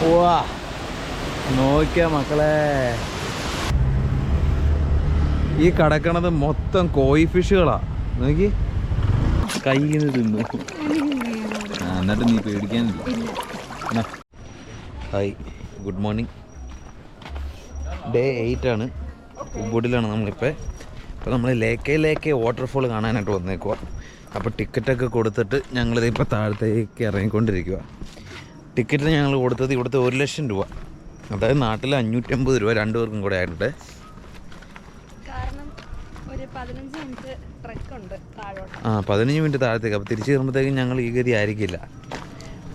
വാ നോക്കിയ മക്കളെ, ഈ കിടക്കണത് മൊത്തം കോയി ഫിഷുകളാ. നോക്കി കയ്യിൽ നിന്ന് തിന്നു. എന്നിട്ട് നീ പേടിക്കാനില്ല. Hi, good morning. ഡേ 8 ആണ്. ഉബുഡിലാണ് നമ്മളിപ്പോൾ. ഇപ്പോൾ നമ്മൾ ലേക്കെ വാട്ടർഫോൾ കാണാനായിട്ട് വന്നേക്കുക. അപ്പോൾ ടിക്കറ്റൊക്കെ കൊടുത്തിട്ട് ഞങ്ങളിതിപ്പോൾ താഴത്തേക്ക് ഇറങ്ങിക്കൊണ്ടിരിക്കുക. ടിക്കറ്റ് ഞങ്ങൾ കൊടുത്തത് ഇവിടുത്തെ 1 ലക്ഷം രൂപ, അതായത് നാട്ടിൽ 550 രൂപ 2 പേർക്കും കൂടെ ആയിട്ട്. ഒരു 15 മിനിറ്റ് ട്രെക്ക് ഉണ്ട് താഴോട്ട്. 15 മിനിറ്റ് താഴത്തേക്ക്. അപ്പോൾ തിരിച്ച് കയറുമ്പോഴത്തേക്കും ഞങ്ങൾ ഈ ഗതി ആയിരിക്കില്ല.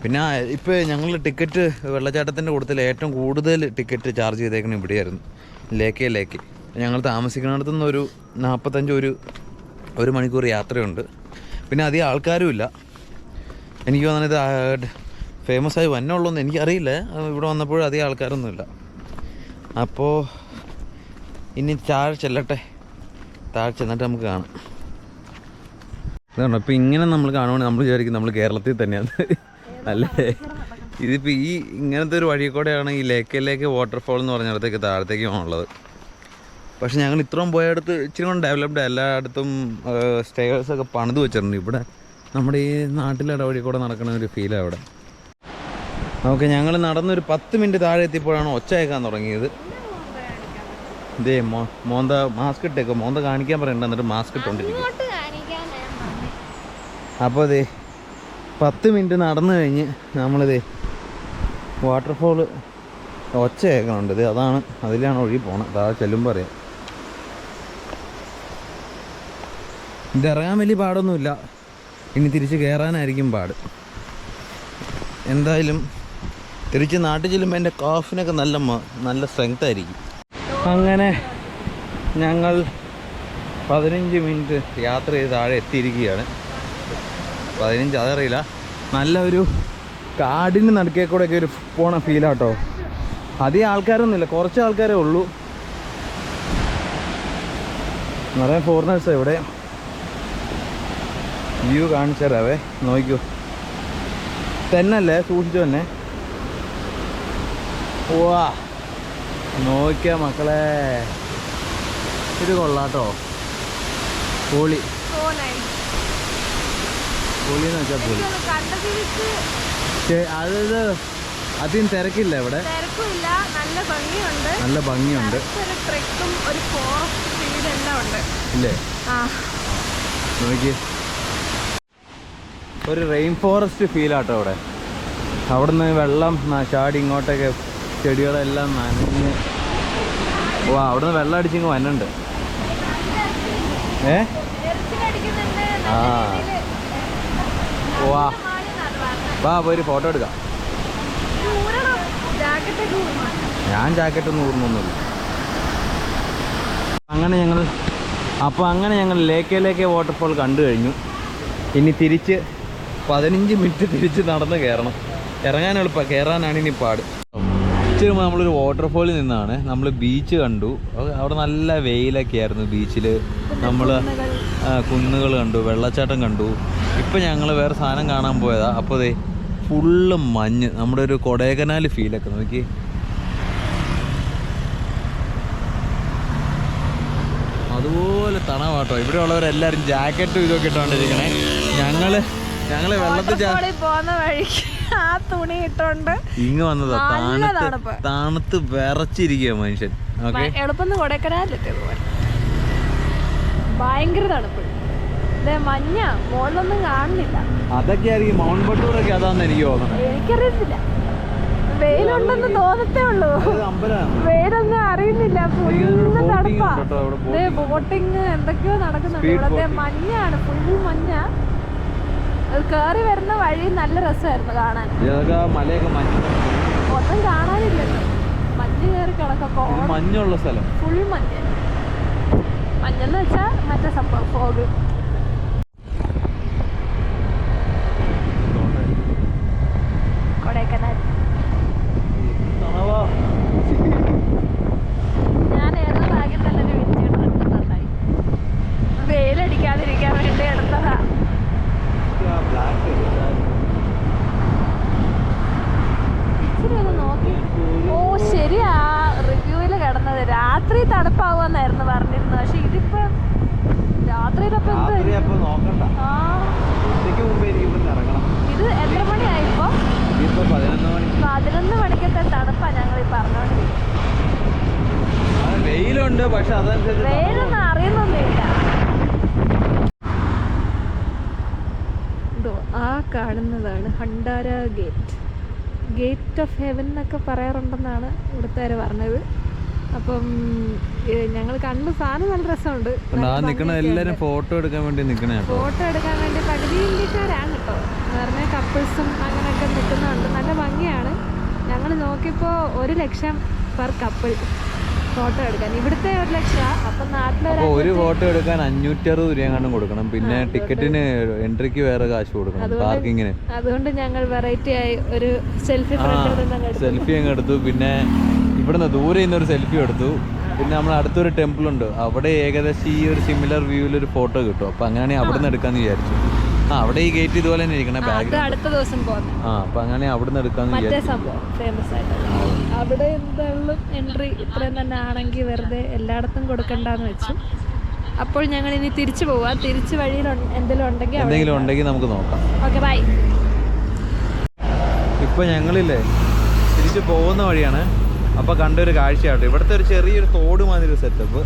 പിന്നെ ഇപ്പോൾ ഞങ്ങൾ ടിക്കറ്റ് വെള്ളച്ചാട്ടത്തിൻ്റെ കൂട്ടത്തിൽ ഏറ്റവും കൂടുതൽ ടിക്കറ്റ് ചാർജ് ചെയ്തേക്കണം ഇവിടെയായിരുന്നു, ലേക്ക്. ഞങ്ങൾ താമസിക്കുന്നിടത്തുനിന്ന് ഒരു 45 ഒരു മണിക്കൂർ യാത്രയുണ്ട്. പിന്നെ അധികം ആൾക്കാരും ഇല്ല. എനിക്ക് തോന്നുന്നത് ഫേമസ് ആയി വന്നുള്ളൂന്ന് എനിക്കറിയില്ല. ഇവിടെ വന്നപ്പോഴും അധികം ആൾക്കാരൊന്നുമില്ല. അപ്പോൾ ഇനി താഴെ ചെല്ലട്ടെ. താഴെ ചെന്നിട്ട് നമുക്ക് കാണാം. അതുകൊണ്ട് അപ്പോൾ ഇങ്ങനെ നമ്മൾ കാണുവാണെങ്കിൽ നമ്മൾ വിചാരിക്കും നമ്മൾ കേരളത്തിൽ തന്നെയാണ്, അല്ലേ? ഇതിപ്പോൾ ഈ ഇങ്ങനത്തെ ഒരു വഴി കൂടെയാണ് ഈ ലേക്ക് വാട്ടർഫോൾ എന്ന് പറഞ്ഞിടത്തേക്ക് താഴത്തേക്ക് പോകാനുള്ളത്. പക്ഷെ ഞങ്ങൾ ഇത്രയും പോയടുത്ത് ഇച്ചിരി കൊണ്ട് ഡെവലപ്ഡ്, എല്ലായിടത്തും സ്റ്റേഴ്സൊക്കെ പണിത് വെച്ചിട്ടുണ്ട്. ഇവിടെ നമ്മുടെ ഈ നാട്ടിലെ വഴി കൂടെ നടക്കുന്ന ഒരു ഫീലാണ് അവിടെ. ഓക്കെ, ഞങ്ങൾ നടന്നൊരു 10 മിനിറ്റ് താഴെ എത്തിയപ്പോഴാണ് ഒച്ച കേൾക്കാൻ തുടങ്ങിയത്. ഇതേ മോന്ത മാസ്ക് ഇട്ടേക്കോ, മോന്ത കാണിക്കാൻ പറയണ്ട, എന്നിട്ട് മാസ്ക് ഇട്ടുകൊണ്ടിരിക്കും. അപ്പോൾ അതെ 10 മിനിറ്റ് നടന്നു കഴിഞ്ഞ് നമ്മളിതേ വാട്ടർഫോള് ഒച്ച കേൾക്കണുണ്ട്. ഇത് അതാണ്, അതിലാണ് ഒഴുകി പോകണം. താഴെ ചെല്ലുമ്പോൾ അറിയാം. ഇത് ഇറങ്ങാൻ വലിയ പാടൊന്നുമില്ല, ഇനി തിരിച്ച് കയറാനായിരിക്കും പാട്. എന്തായാലും തിരിച്ച് നാട്ടിൽ ചെല്ലുമ്പോൾ എൻ്റെ കാഫിനൊക്കെ നല്ല സ്ട്രെങ്ത് ആയിരിക്കും. അങ്ങനെ ഞങ്ങൾ 15 മിനിറ്റ് യാത്ര ചെയ്ത് താഴെ എത്തിയിരിക്കുകയാണ്. 15 അതറിയില്ല, നല്ല ഒരു കാടിന് നടുക്കേ കൂടെയൊക്കെ ഒരു പോണ ഫീലാട്ടോ. അധികം ആൾക്കാരൊന്നുമില്ല, കുറച്ച് ആൾക്കാരേ ഉള്ളൂ. നിറയെ ഫോറിനേഴ്സാണ് ഇവിടെ. വ്യൂ കാണിച്ചു തരാവേ, നോക്കൂ. തെന്നല്ലേ, സൂക്ഷിച്ചു തന്നെ. വാ നോക്കിയ മക്കളെ, ഇത് കൊള്ളാട്ടോ. പൊളി പൊളിന്ന് വെച്ചാൽ പൊളി. അതായത് അധികം തിരക്കില്ല ഇവിടെ, നല്ല ഭംഗിയുണ്ട് ഇല്ലേ? നോക്കി, ഒരു റെയിൻ ഫോറസ്റ്റ് ഫീലാട്ടോ അവിടെ. അവിടുന്ന് വെള്ളം ചാടി ഇങ്ങോട്ടൊക്കെ, ചെടികളെല്ലാം നനഞ്ഞ്. അവിടുന്ന് വെള്ളം അടിച്ചിങ്ങ് വന്നുണ്ട്. വാ പോയി ഒരു ഫോട്ടോ എടുക്കാം. ഞാൻ ജാക്കറ്റൊന്നും ഊർന്നൊന്നുമില്ല. അങ്ങനെ ഞങ്ങൾ ലേക്ക് വാട്ടർഫോൾ കണ്ടു കഴിഞ്ഞു. ഇനി തിരിച്ച് 15 മിനിറ്റ് തിരിച്ച് നടന്ന് കയറണം. ഇറങ്ങാൻ എളുപ്പമാണ്, കയറാനാണ് ഇനി പാട്. ഇച്ചിരി നമ്മളൊരു വാട്ടർഫോളിൽ നിന്നാണ് നമ്മൾ ബീച്ച് കണ്ടു. അവിടെ നല്ല വെയിലൊക്കെ ആയിരുന്നു ബീച്ചിൽ. നമ്മൾ കുന്നുകൾ കണ്ടു, വെള്ളച്ചാട്ടം കണ്ടു. ഇപ്പം ഞങ്ങൾ വേറെ സാധനം കാണാൻ പോയതാണ്. അപ്പോൾ അതെ ഫുള്ള് മഞ്ഞ്, നമ്മുടെ ഒരു കൊടൈക്കനാൽ ഫീലൊക്കെ നോക്കി. അതുപോലെ തണവാട്ടോ. ഇവിടെ ഉള്ളവരെല്ലാവരും ജാക്കറ്റും ഇതൊക്കെ ഇട്ടുകൊണ്ടിരിക്കണേ. ഞങ്ങള് വെള്ളത്തിൽ പോകുന്ന വഴിക്ക് ആ തുണി ഇട്ടോണ്ട് ഇങ്ങ് വന്നതാ. തണുത്ത് വിറച്ചിരിക്കുക മനുഷ്യൻ. എളുപ്പം കൊടൈക്കനാലിലെത്തിയത് പോലെ ഭയങ്കര തണുപ്പ്. മഞ്ഞ മുകളിലൊന്നും കാണുന്നില്ല. അതൊക്കെ ആയിരിക്കും മൗണ്ട് ബട്ടൂറൊക്കെ, അതാന്ന് എനിക്ക് തോന്നുന്നത്. എനിക്കറിയത്തില്ല, വെയിലുണ്ടെന്ന് തോന്നത്തേ ഉള്ളൂ. വെയിലൊന്നും അറിയുന്നില്ല, ഫുള്ള് തണുപ്പാ. ബോട്ടിങ് എന്തൊക്കെയോ നടക്കുന്നുണ്ട് ഇവിടെ. മഞ്ഞാണ്, ഫുൾ മഞ്ഞ. അത് കയറി വരുന്ന വഴി നല്ല രസമായിരുന്നു കാണാൻ. ഒന്നും കാണാനില്ലല്ലോ, മഞ്ഞ് കയറി കിടക്കൊക്കെ. മഞ്ഞുള്ള സ്ഥലം ഫുൾ മഞ്ഞ്. മഞ്ഞെന്ന് വെച്ചാൽ മറ്റേ സംഭവം ഫോഗ്. കൊടൈക്കനാൽ ഞാൻ ഏതോ ഭാഗ്യം തന്നെ വിരിച്ചിട്ടുണ്ടായി. വെയിലടിക്കാതിരിക്കാൻ വേണ്ടി എടുത്തതാ. ഇച്ചിരി ഒന്ന് നോക്കി തണുപ്പാവുമെന്നായിരുന്നു പറഞ്ഞിരുന്നത്. പക്ഷെ ഇതിപ്പോ രാത്രിയിലപ്പോ നോക്കണ്ട, ഇത് എത്ര മണിയായിപ്പോ? 11 മണിക്കത്തെ തണുപ്പാ ഞങ്ങൾ ഈ പറഞ്ഞോണ്ടിരിക്കുന്നത്. വെയിലുണ്ട്, പക്ഷെ അതനുസരിച്ച് വെയിലൊന്നും അറിയുന്നൊന്നുമില്ല. ആ കാണുന്നതാണ് ഭണ്ഡാര ഗേറ്റ് ഓഫ് ഹെവൻ എന്നൊക്കെ പറയാറുണ്ടെന്നാണ് ഇവിടുത്തെ പറഞ്ഞത്. അപ്പം ഞങ്ങൾ കണ്ട് സാധനം നല്ല രസമുണ്ട്. എല്ലാരും ഫോട്ടോ എടുക്കാൻ വേണ്ടി പകുതി ഇന്ത്യക്കാരാണ് കേട്ടോ. എന്ന് പറഞ്ഞാൽ കപ്പിൾസും അങ്ങനെയൊക്കെ നിൽക്കുന്നുണ്ട്. നല്ല ഭംഗിയാണ്. ഞങ്ങൾ നോക്കിയപ്പോൾ 1 ലക്ഷം പെർ കപ്പിൾ ഫോട്ടോ എടുക്കാൻ. ഇവിടുത്തെ 1 ലക്ഷം. അപ്പം ഒരു ഫോട്ടോ എടുക്കാൻ 560 രൂപ കൊടുക്കണം. പിന്നെ ടിക്കറ്റിന് എൻട്രിക്ക് വേറെ കാശ് കൊടുക്കണം, പാർക്കിങ്ങിന്. അതുകൊണ്ട് ഞങ്ങൾ വെറൈറ്റി ആയി ഒരു സെൽഫി അങ്ങ് എടുത്തു. പിന്നെ ഇവിടുന്ന് ദൂരെ നിന്നൊരു സെൽഫി എടുത്തു. പിന്നെ നമ്മൾ അടുത്തൊരു ടെമ്പിൾ ഉണ്ട്, അവിടെ ഏകദേശം ഈ ഒരു സിമിലർ വ്യൂവിലൊരു ഫോട്ടോ കിട്ടും. അപ്പൊ അങ്ങനെ അവിടെ നിന്ന് എടുക്കാന്ന് വിചാരിച്ചു. അവിടെ ഈ ഗേറ്റ് ഇതുപോലെ തന്നെ ഇരിക്കണം, അടുത്ത ദിവസം അപ്പൊ അങ്ങനെ അവിടെ നിന്ന് എടുക്കാന്ന് വിചാരിച്ചു. അവിടെ എന്തായാലും എൻട്രി ഇത്രയും തന്നെ ആണെങ്കിൽ വെറുതെ എല്ലായിടത്തും കൊടുക്കണ്ടെന്ന് വെച്ചു. അപ്പോൾ ഞങ്ങൾ ഇനി തിരിച്ചു പോവാം. തിരിച്ചു വഴിയിൽ എന്തെങ്കിലും ഉണ്ടെങ്കിൽ നമുക്ക് നോക്കാം. Okay, bye. ഇപ്പൊ ഞങ്ങളില്ലേ തിരിച്ചു പോകുന്ന വഴിയാണ്. അപ്പോൾ കണ്ടൊരു കാഴ്ചയാട്ടോ, ഇവിടുത്തെ ഒരു ചെറിയൊരു തോട് മാതിരി സെറ്റപ്പ്.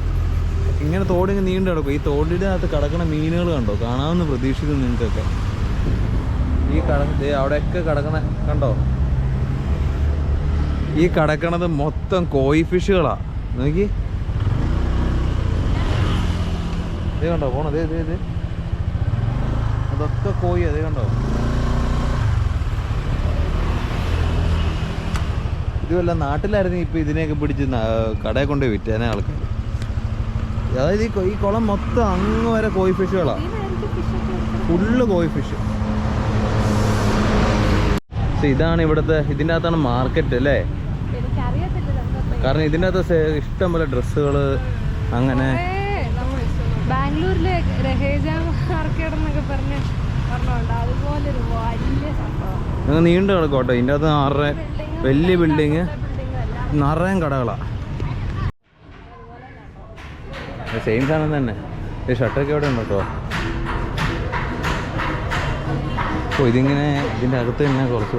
ഇങ്ങനെ തോട് ഇങ്ങനെ നീണ്ടു കിടക്കും. ഈ തോടിൻ്റെ അകത്ത് കിടക്കുന്ന മീനുകൾ കണ്ടോ, കാണാമെന്ന് പ്രതീക്ഷിക്കുന്നു നിങ്ങൾക്കൊക്കെ. ഈ അവിടെയൊക്കെ കിടക്കണ കണ്ടോ, ഈ കിടക്കണത് മൊത്തം കോയി ഫിഷുകളാ. നോക്കി, ഇത് കണ്ടോ പോണത്, ഇത് അതൊക്കെ കോയി. അത് കണ്ടോ, ഇതുമല്ല നാട്ടിലായിരുന്നു ഇപ്പം ഇതിനെയൊക്കെ പിടിച്ച് കടയിൽ കൊണ്ടുപോയി വിറ്റേനെ ആൾക്കാർ. അതായത് ഈ കുളം മൊത്തം അങ്ങ് വരെ കോയി ഫിഷുകളാണ്, ഫുള്ള് കോയി ഫിഷ്. പക്ഷെ ഇതാണ് ഇവിടുത്തെ, ഇതിൻ്റെ അകത്താണ് മാർക്കറ്റ് അല്ലേ? കാരണം ഇതിൻ്റെ അകത്ത് ഇഷ്ടം പോലെ ഡ്രസ്സുകൾ അങ്ങനെ. ബാംഗ്ലൂരിലെ രഹേജ മാർക്കറ്റ് എന്നൊക്കെ പറഞ്ഞ് അതുപോലൊരു വലിയ സംഭവം നീണ്ടു കിടക്കോട്ടെ. ഇതിൻ്റെ അകത്ത് നിറയെ വലിയ ബിൽഡിങ്, നിറയും കടകളാണ്. സെയിം സാധനം തന്നെ. ഈ ഷർട്ടൊക്കെ ഇവിടെ ഉണ്ട് കേട്ടോ. അപ്പോൾ ഇതിങ്ങനെ ഇതിൻ്റെ അകത്ത് തന്നെ കുറച്ച്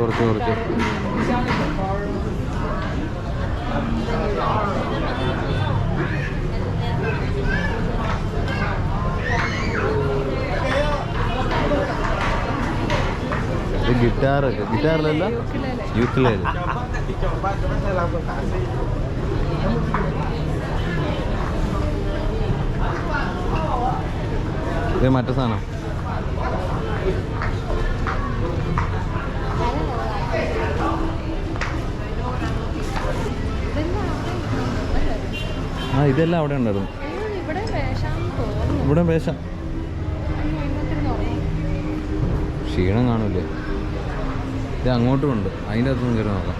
ഗിറ്റാറിലല്ല, യൂക്കിലേല്. ഇത് മറ്റേ സാധനം. ഇതെല്ലാം അവിടെ ഉണ്ടായിരുന്നു. ഇവിടെ വേഷം. ക്ഷീണം കാണൂലേ? ഇത് അങ്ങോട്ടും ഉണ്ട്, അതിൻ്റെ അകത്തൊന്നും കയറി നോക്കാം.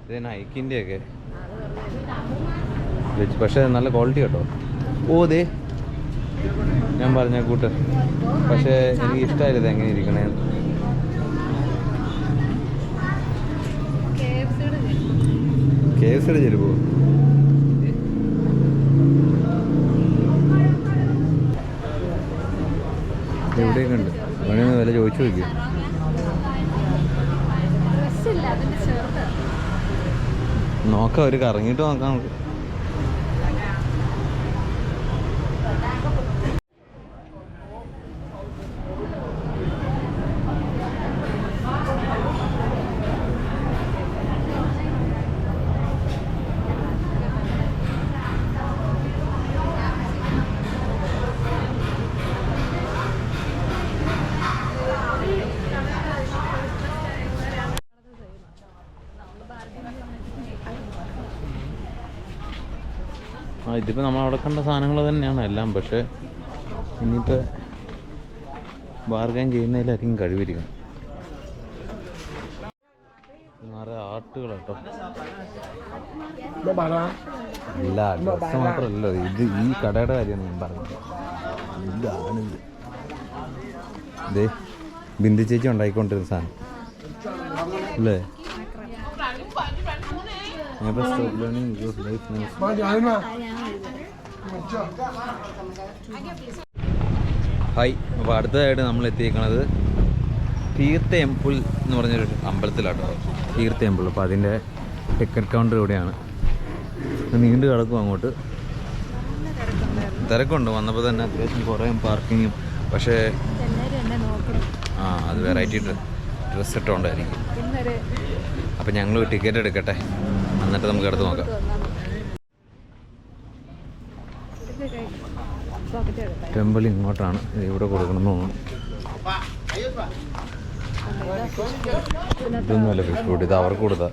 ഇത് നൈക്കിൻ്റെ ഒക്കെ പക്ഷേ നല്ല ക്വാളിറ്റി കേട്ടോ. ദേ ഞാൻ പറഞ്ഞ കൂട്ട്. പക്ഷേ എനിക്ക് ഇഷ്ടമായില്ല ഇത് എങ്ങനെ ഇരിക്കണേ. KFCയുടെ ചെരുപ്പോ? എവിടെയൊക്കെ ഉണ്ട്, വേണമെന്ന് വില ചോദിച്ചു നോക്കിയോ. നോക്കാം, ഒരു കറങ്ങിയിട്ട് നോക്കാം നമുക്ക്. ഇതിപ്പോൾ നമ്മളവിടെ കണ്ട സാധനങ്ങൾ തന്നെയാണ് എല്ലാം. പക്ഷേ ഇനിയിപ്പോൾ ബാർഗൈൻ ചെയ്യുന്നതിലായിരിക്കും കഴിവിരിക്കണം. നിറയെ ആർട്ടുകളാട്ടോ. അല്ല, ഡ്രസ്സ് മാത്രമല്ലല്ലോ ഇത്. ഈ കടയുടെ കാര്യമാണ് ഞാൻ പറഞ്ഞത്. ഇതാണിത്. ഇതേ ബിന്ദു ചേച്ചി ഉണ്ടായിക്കൊണ്ടിരുന്ന സാധനം അല്ലേ? Never stop learning because life never. Hi, അപ്പോൾ അടുത്തതായിട്ട് നമ്മൾ എത്തിയിരിക്കുന്നത് തീർത്ഥ ടെമ്പിൾ എന്ന് പറഞ്ഞൊരു അമ്പലത്തിലാട്ടോ. തീർത്ഥ ടെമ്പിൾ. അപ്പോൾ അതിൻ്റെ ടിക്കറ്റ് കൗണ്ടർ ഇവിടെയാണ്. നീണ്ടു കിടക്കും അങ്ങോട്ട്. തിരക്കുണ്ട് വന്നപ്പോൾ തന്നെ, അത്യാവശ്യം കുറേ പാർക്കിങ്ങും. പക്ഷേ അത് വെറൈറ്റി ഡ്രസ്സ് ഇട്ടുകൊണ്ടായിരിക്കും. അപ്പം ഞങ്ങൾ ടിക്കറ്റ് എടുക്കട്ടെ, എന്നിട്ട് നമുക്ക് അടുത്ത് നോക്കാം. ടെമ്പിൾ ഇങ്ങോട്ടാണ്, ഇവിടെ കൊടുക്കണമെന്ന് തോന്നുന്നു. ഇതൊന്നുമല്ല ഫിഷ് ഫുഡ്, ഇത് അവർക്ക് കൊടുത്താ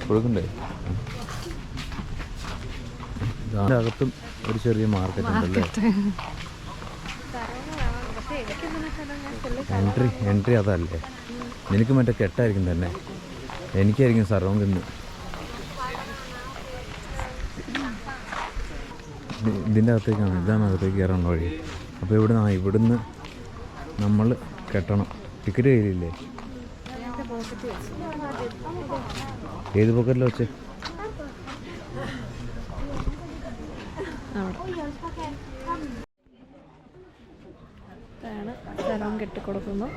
കൊടുക്കണ്ടേ. ഇതിൻ്റെ അകത്തും ഒരു ചെറിയ മാർക്കറ്റ് ഉണ്ടല്ലേ. എൻട്രി അതല്ലേ. നിനക്ക് മറ്റേ കെട്ടായിരിക്കും തന്നെ, എനിക്കായിരിക്കും സറൗണ്ടിന്ന്. ഇതിൻ്റെ അകത്തേക്കാണ്, ഇതാണ് അകത്തേക്ക് കയറാനുള്ള വഴി. അപ്പോൾ ഇവിടുന്ന് നമ്മൾ കെട്ടണം. ടിക്കറ്റ് കയ്യിലില്ലേ? ഏത് പോക്കറ്റിൽ വെച്ച്? സ്ഥലം കെട്ടിക്കൊടുക്കുന്നു.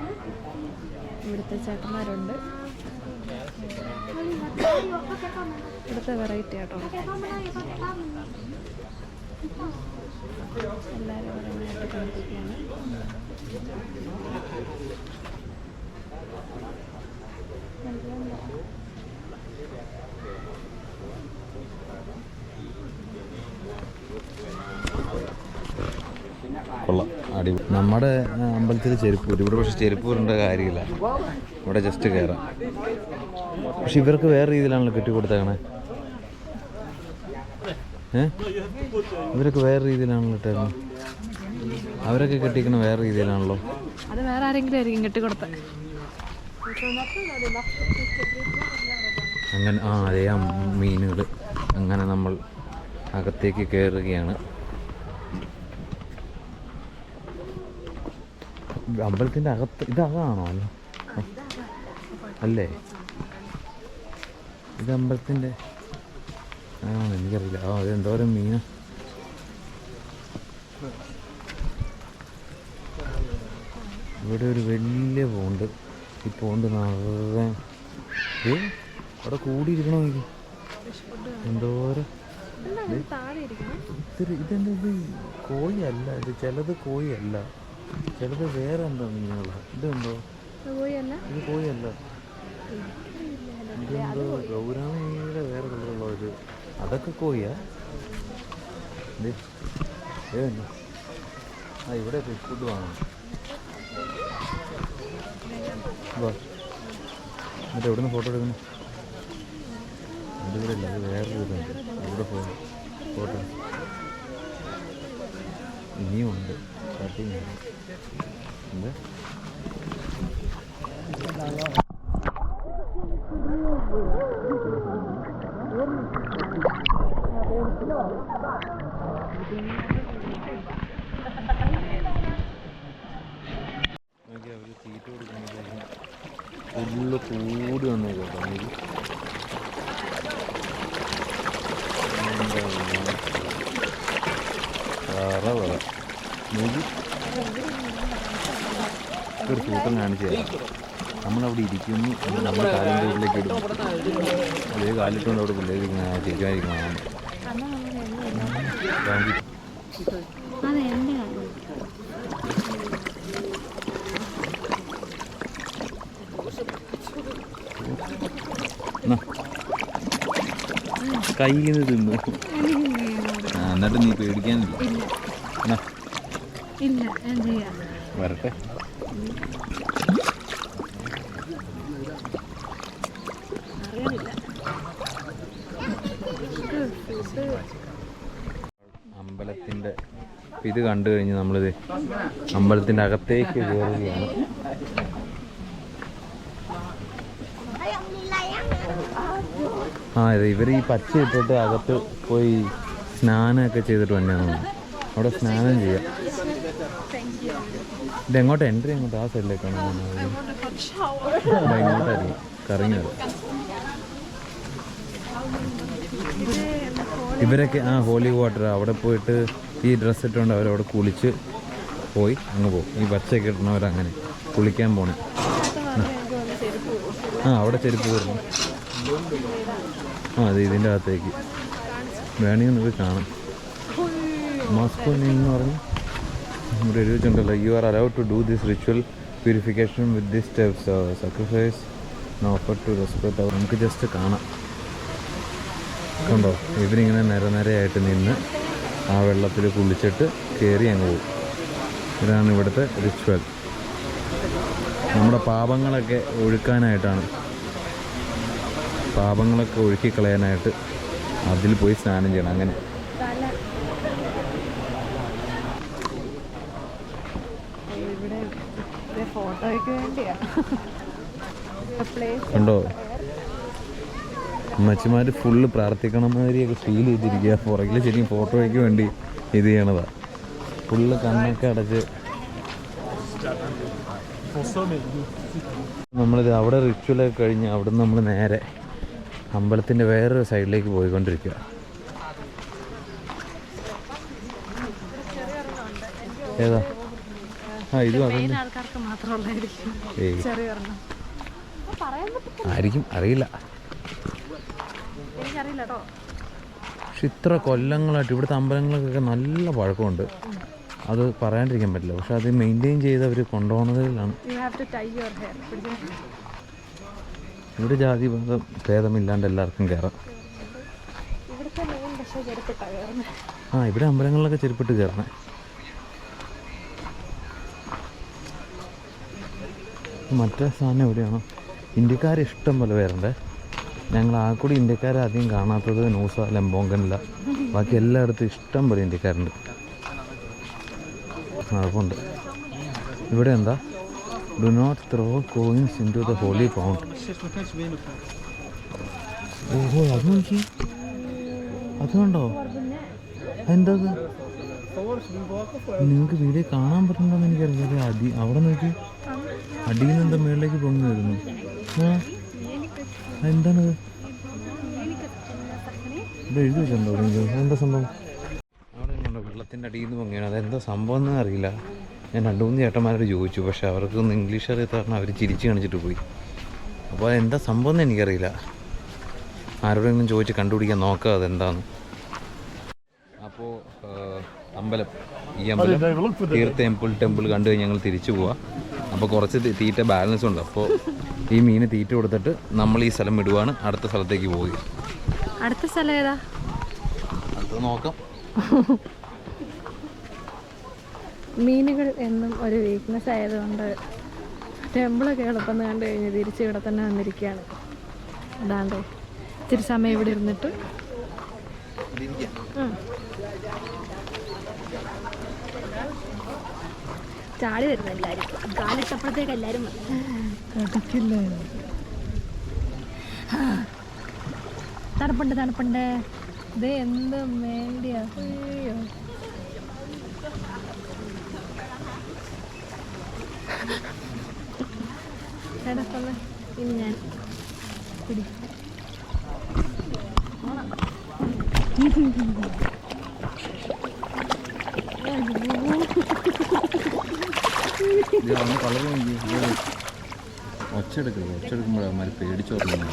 ഇവിടുത്തെ ചേട്ടന്മാരുണ്ട്. ഇവിടുത്തെ വെറൈറ്റി ആട്ടോ. എല്ലാവരും ഓരോന്നായിട്ട് കണ്ടിരിക്കുകയാണ്. കൊള്ളാം, അടിപൊളി. നമ്മുടെ അമ്പലത്തിൽ ചെരുപ്പൂർ, ഇവിടെ പക്ഷെ ചെരുപ്പൂരിൻ്റെ കാര്യമില്ല. ഇവിടെ ജസ്റ്റ് കയറാം. പക്ഷെ ഇവർക്ക് വേറെ രീതിയിലാണല്ലോ കെട്ടിക്കൊടുത്തേക്കണേ. ഇവരൊക്കെ വേറെ രീതിയിലാണല്ലോ ഇട്ടേക്കുന്നത്. അവരൊക്കെ കെട്ടിക്കണ വേറെ രീതിയിലാണല്ലോ. അത് വേറെ ആരെങ്കിലും ആയിരിക്കും കെട്ടിക്കൊടുത്ത. അങ്ങനെ അതേ മീനുകൾ. അങ്ങനെ നമ്മൾ അകത്തേക്ക് കയറുകയാണ്. അമ്പലത്തിൻ്റെ അകത്ത് ഇതാണോ? അല്ലേ, ഇത് അമ്പലത്തിൻ്റെ എനിക്കറിയില്ല. അത് എന്തോരം മീന. ഇവിടെ ഒരു വലിയ പോണ്ട്. ഈ പോണ്ട് നിറയെ അവിടെ കൂടിയിരിക്കണോ എനിക്ക് എന്തോരം. ഇതെന്താ, ഇത് കോഴിയല്ല. ഇത് ചിലത് കോഴിയല്ല, ചിലത് വേറെ എന്താ മീനുകളാണ്. ഇതെന്തോ ഇത് കോഴിയല്ല. ഇതെന്തോ ഗൗരാമിയുടെ വേറെ കളറുള്ളോ ഇത്. അതൊക്കെ കോഴിയാ? ഇവിടെ ഫിഷ് ഫുഡ് വാങ്ങണം. എന്നിട്ട് എവിടെ നിന്ന് ഫോട്ടോ എടുക്കണം? അതിവിടെ ഇല്ല, അത് വേറെ ഇതുണ്ട്. ഇവിടെ പോകും ഫോട്ടോ. ഇനിയും ഉണ്ട് സ്റ്റാർട്ടിങ്. എന്താ അവർ തീറ്റ കൊടുക്കുമ്പോഴത്തേക്കും ഫുള്ള് കൂടി വന്നേക്കോട്ടോ. ഒരു കൂട്ടം കാണിച്ചു തരാം. നമ്മളവിടെ ഇരിക്കുന്നു, നമ്മൾ കാലിൻ്റെ ഉള്ളിലേക്ക് ഇടും. അതേ കാലിട്ടുകൊണ്ട് അവിടെ പിള്ളേർ ചിരിക്കാതിരിക്കണം. കയ്യിൽ നിന്ന് തിന്നു. എന്നിട്ട് നീ പേടിക്കാനില്ല. വരട്ടെ. അമ്പലത്തിൻ്റെ ഇത് കണ്ടു കഴിഞ്ഞ് നമ്മളിത് അമ്പലത്തിൻ്റെ അകത്തേക്ക് കയറുകയാണ്. ഇത് ഇവർ ഈ പച്ച ഇട്ടിട്ട് അകത്ത് പോയി സ്നാനമൊക്കെ ചെയ്തിട്ട് തന്നെയാണ്. അവിടെ സ്നാനം ചെയ്യാം. ഇതെങ്ങോട്ട് എൻട്രി? അങ്ങോട്ട് ആ സൈഡിലേക്കാണ്. ഇങ്ങോട്ടായിരിക്കും. കറങ്ങി വരും. ഇവരൊക്കെ ഹോളി വാട്ടർ അവിടെ പോയിട്ട് ഈ ഡ്രസ്സ് ഇട്ടുകൊണ്ട് അവരവിടെ കുളിച്ച് പോയി അങ്ങ് പോകും. ഈ പച്ചയൊക്കെ ഇടുന്നവരങ്ങനെ കുളിക്കാൻ പോണേ. അവിടെ ചെരുപ്പ് കയറുന്നു. അത് ഇതിൻ്റെ അകത്തേക്ക് വേണമെങ്കിൽ നിങ്ങൾക്ക് കാണാം. മോസ്കോ എന്ന് പറഞ്ഞ് ഇവിടെ എഴുതിയിട്ടുണ്ടല്ലോ, you are allowed to do this ritual purification with this steps sacrifice offer to respect. നമുക്ക് ജസ്റ്റ് കാണാം. കണ്ടോ, ഇവരിങ്ങനെ നിരനിരയായിട്ട് നിന്ന് ആ വെള്ളത്തിൽ കുളിച്ചിട്ട് കയറി അങ്ങ് പോകും. ഇതാണ് ഇവിടുത്തെ റിച്വൽ. നമ്മുടെ പാപങ്ങളൊക്കെ ഒഴുക്കാനായിട്ടാണ്, പാപങ്ങളൊക്കെ ഒഴുക്കിക്കളയാനായിട്ട് അതിൽ പോയി സ്നാനം ചെയ്യണം. അങ്ങനെ കണ്ടോ, അമ്മച്ചിമാർ ഫുള്ള് പ്രാർത്ഥിക്കണം മാതിരിയൊക്കെ ഫീൽ ചെയ്തിരിക്കുക. പുറകിൽ ശരിക്കും ഫോട്ടോയ്ക്ക് വേണ്ടി ഇത് ചെയ്യണതാ. ഫുള്ള് കണ്ണൊക്കെ അടച്ച്. നമ്മളിത് അവിടെ റിച്വലൊക്കെ കഴിഞ്ഞ് അവിടെ നിന്ന് നമ്മൾ നേരെ അമ്പലത്തിൻ്റെ വേറൊരു സൈഡിലേക്ക് പോയിക്കൊണ്ടിരിക്കുക. ഏതാ? ഇതും അതന്നെ ആയിരിക്കും, അറിയില്ല. പക്ഷെ ഇത്ര കൊല്ലങ്ങളായിട്ട് ഇവിടുത്തെ അമ്പലങ്ങൾക്കൊക്കെ നല്ല പഴക്കമുണ്ട്. അത് പറയാണ്ടിരിക്കാൻ പറ്റില്ല. പക്ഷെ അത് മെയിൻറ്റെയിൻ ചെയ്ത് അവർ കൊണ്ടുപോകുന്നതിലാണ്. ഇവിടെ ജാതി ഭേദമില്ലാണ്ട് എല്ലാവർക്കും കയറാം. ഇവിടെ അമ്പലങ്ങളിലൊക്കെ ചെരുപ്പിട്ട് കയറണേ. മറ്റേ സാധനം എവിടെയാണോ? ഇന്ത്യക്കാർ ഇഷ്ടം പോലെ പേരുണ്ട്. ഞങ്ങൾ ആ കൂടി ഇന്ത്യക്കാരെ അധികം കാണാത്തത് നൂസ, ലംബോങ്കനില്ല. ബാക്കി എല്ലായിടത്തും ഇഷ്ടം പോലെ ഇന്ത്യക്കാരുണ്ട്. അതുകൊണ്ട് ഇവിടെ എന്താ, do not throw coins into the holy fount. ഓഹോ, അത് നോക്കി, അത് കണ്ടോ? എന്താ നിങ്ങൾക്ക് വീഡിയോ കാണാൻ പറ്റുന്നുണ്ടോന്ന് എനിക്കറിയില്ല. അവിടെ നോക്കി, അടിയിൽ നിന്ന് എന്താ മുകളിലേക്ക് പൊങ്ങി വരുന്നു. എന്താണത്? ഇവിടെ എഴുതി വെച്ചിട്ടുണ്ടോ? എന്താ സംഭവം? അവിടെ കണ്ടോ, വെള്ളത്തിൻ്റെ അടിയിൽ നിന്ന് പൊങ്ങിയാണ്. അതെന്താ സംഭവം എന്ന് അറിയില്ല. ഞാൻ 2-3 ചേട്ടന്മാരോട് ചോദിച്ചു. പക്ഷെ അവർക്കൊന്നും ഇംഗ്ലീഷ് അറിയാത്ത കാരണം അവർ ചിരിച്ച് കാണിച്ചിട്ട് പോയി. അപ്പോൾ അതെന്താ സംഭവം എന്ന് എനിക്കറിയില്ല. ആരോടെങ്കിലും ചോദിച്ച് കണ്ടുപിടിക്കാൻ നോക്കുക അതെന്താന്ന്. അപ്പോൾ അമ്പലം, ഈ അമ്പലം തീർത്ഥ ടെമ്പിൾ കണ്ടു കഴിഞ്ഞ് ഞങ്ങൾ തിരിച്ചു പോവാം. അപ്പോൾ കുറച്ച് തീറ്റ ബാലൻസ് ഉണ്ട്. അപ്പോൾ ഈ മീന് തീറ്റ കൊടുത്തിട്ട് നമ്മൾ ഈ സ്ഥലം വിടുവാണ്. അടുത്ത സ്ഥലത്തേക്ക് പോവുക. അടുത്ത സ്ഥലം ഏതാ? അടുത്ത നോക്കാം. മീനുകൾ എന്നും ഒരു വീക്ക്നെസ് ആയതുകൊണ്ട് ടെമ്പിളൊക്കെ എളുപ്പം കണ്ടു കഴിഞ്ഞ് തിരിച്ച് ഇവിടെ തന്നെ വന്നിരിക്കുകയാണ്. അതാണ്ടോ ഇത്തിരി സമയം ഇവിടെ ഇരുന്നിട്ട് ചാടി വരുന്നു എല്ലാവരും. കാലിട്ടപ്പോഴത്തേക്ക് എല്ലാവരും തണുപ്പുണ്ട്. ഇത് എന്ത് വേണ്ടിയാ? അയ്യോ, ഇനി ഞാൻ പിടി. ഒച്ചെടുക്കുമ്പോഴേ അവന്മാർ പേടിച്ചോർന്നു.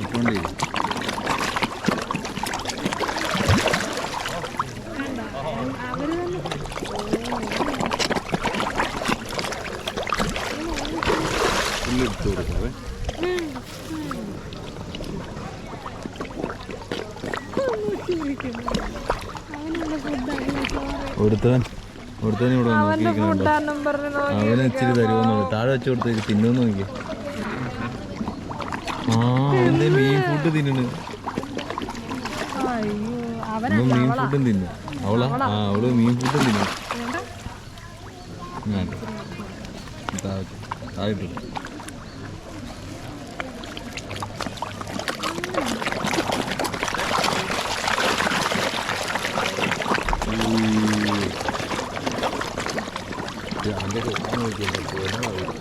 ഇപ്പോണ്ടേ പുല്ലെടുത്ത് കൊടുക്കാവേ. ഒരുത്തവൻ ഇവിടെ നോക്കിയിരിക്കുന്നുണ്ടോ? അവന് ഇച്ചിരി തരുമെന്നുള്ളു. താഴെ വെച്ച് കൊടുത്തേക്ക് തിന്നുമെന്ന് നോക്കി. അവന്റെ മീൻ ഫുഡ് തിന്നു. മീൻ ഫുഡും തിന്നു. അവള് മീൻ ഫുഡും തിന്നു. താഴെ അവൻ്റെ നോക്കിയല്ലോ